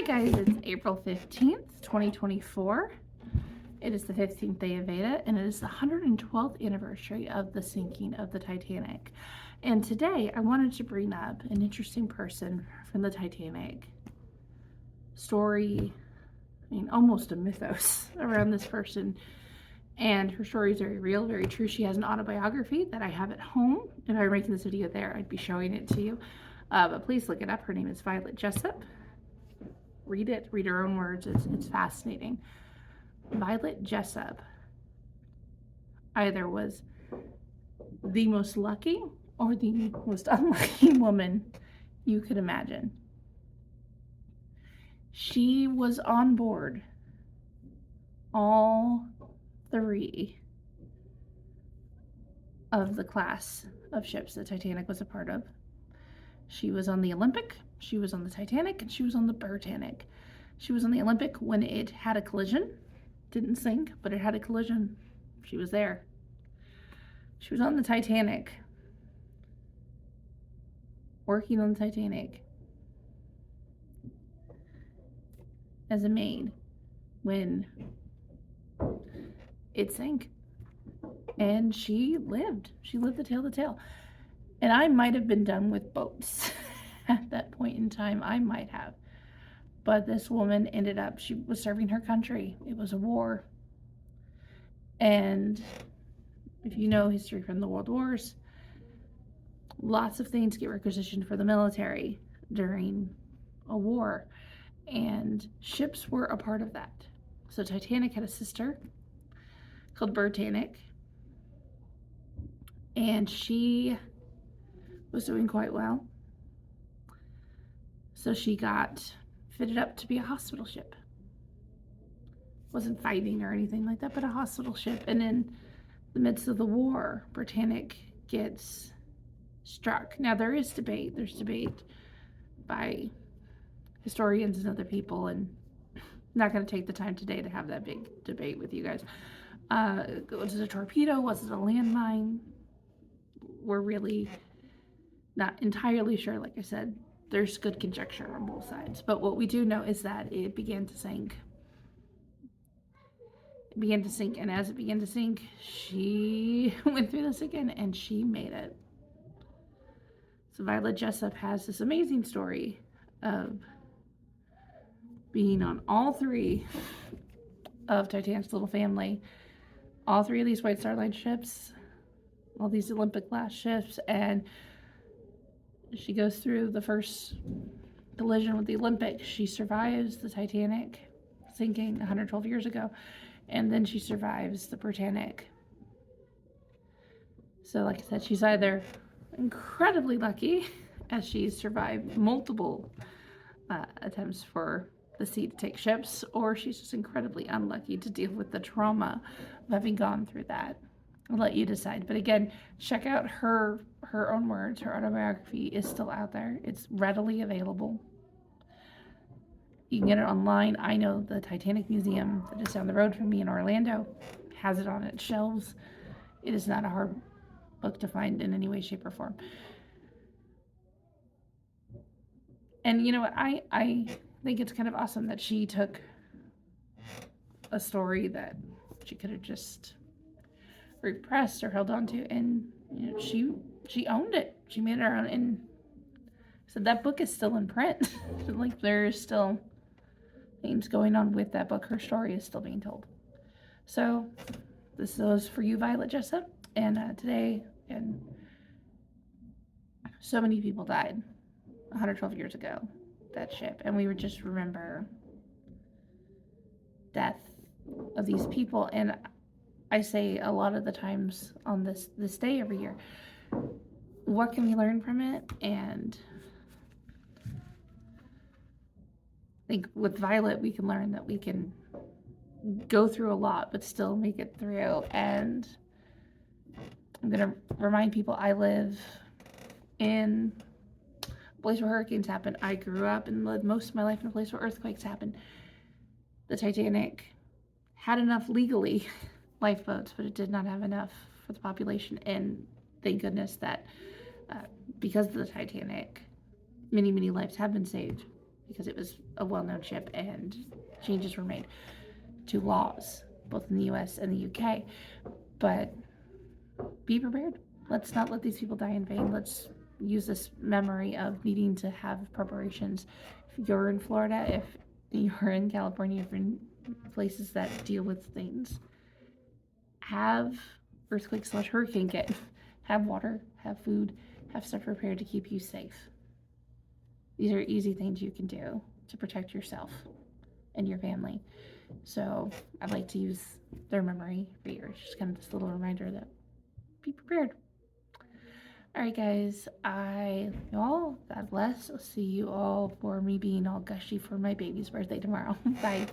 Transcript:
Hi guys, it's April 15th, 2024. It is the 15th day of VEDA, and it is the 112th anniversary of the sinking of the Titanic. And today I wanted to bring up an interesting person from the Titanic story, almost a mythos around this person. And her story is very real, very true. She has an autobiography that I have at home. If I were making this video there, I'd be showing it to you. But please look it up. Her name is Jessop. Read it, read her own words. It's fascinating. Jessop either was the most lucky or the most unlucky woman you could imagine. She was on board all three of the class of ships the Titanic was a part of. She was on the Olympic, she was on the Titanic, and she was on the Britannic. She was on the Olympic when it had a collision. Didn't sink, but it had a collision. She was there. She was on the Titanic, working on the Titanic as a maid when it sank. And she lived. She lived the tale to tale. And I might have been done with boats at that point in time. I might have. But this woman ended up, she was serving her country. It was a war. And if you know history from the World Wars, lots of things get requisitioned for the military during a war. And ships were a part of that. So Titanic had a sister called Britannic. And she was doing quite well. So she got fitted up to be a hospital ship. Wasn't fighting or anything like that, but a hospital ship. And in the midst of the war, Britannic gets struck. Now there is debate. There's debate by historians and other people, and I'm not going to take the time today to have that big debate with you guys. Was it a torpedo? Was it a landmine? We're really not entirely sure. Like I said, there's good conjecture on both sides. But what we do know is that it began to sink. It began to sink, and as it began to sink, she went through this again, and she made it. So Jessop has this amazing story of being on all three of Titanic's little family, all three of these White Star Line ships, all these Olympic class ships, and she goes through the first collision with the Olympic. She survives the Titanic sinking 112 years ago, and then she survives the Britannic. So like I said, she's either incredibly lucky, as she's survived multiple attempts for the sea to take ships, or she's just incredibly unlucky to deal with the trauma of having gone through that. I'll let you decide. But again, check out her own words. Her autobiography is still out there. It's readily available. You can get it online. I know the Titanic Museum that is down the road from me in Orlando has it on its shelves. It is not a hard book to find in any way, shape, or form. And you know what? I think it's kind of awesome that she took a story that she could have just repressed or held on to, and you know, she owned it. She made it her own, and so that book is still in print. Like there's still things going on with that book. Her story is still being told. So this is for you, Jessop. And today, and so many people died 112 years ago, that ship, and we would just remember death of these people. And I say a lot of the times on this day every year, what can we learn from it? And I think with Violet, we can learn that we can go through a lot, but still make it through. And I'm going to remind people, I live in a place where hurricanes happen. I grew up and lived most of my life in a place where earthquakes happen. The Titanic had enough legally lifeboats, but it did not have enough for the population. And thank goodness that because of the Titanic, many lives have been saved because it was a well-known ship and changes were made to laws, both in the US and the UK. But be prepared. Let's not let these people die in vain. Let's use this memory of needing to have preparations. If you're in Florida, if you're in California, if you're in places that deal with things, have earthquake/hurricane kit. Have water, have food, have stuff prepared to keep you safe. These are easy things you can do to protect yourself and your family. So I'd like to use their memory for yours. Just kind of this little reminder that be prepared. All right, guys. I love you all. God bless. I'll see you all for me being all gushy for my baby's birthday tomorrow. Bye.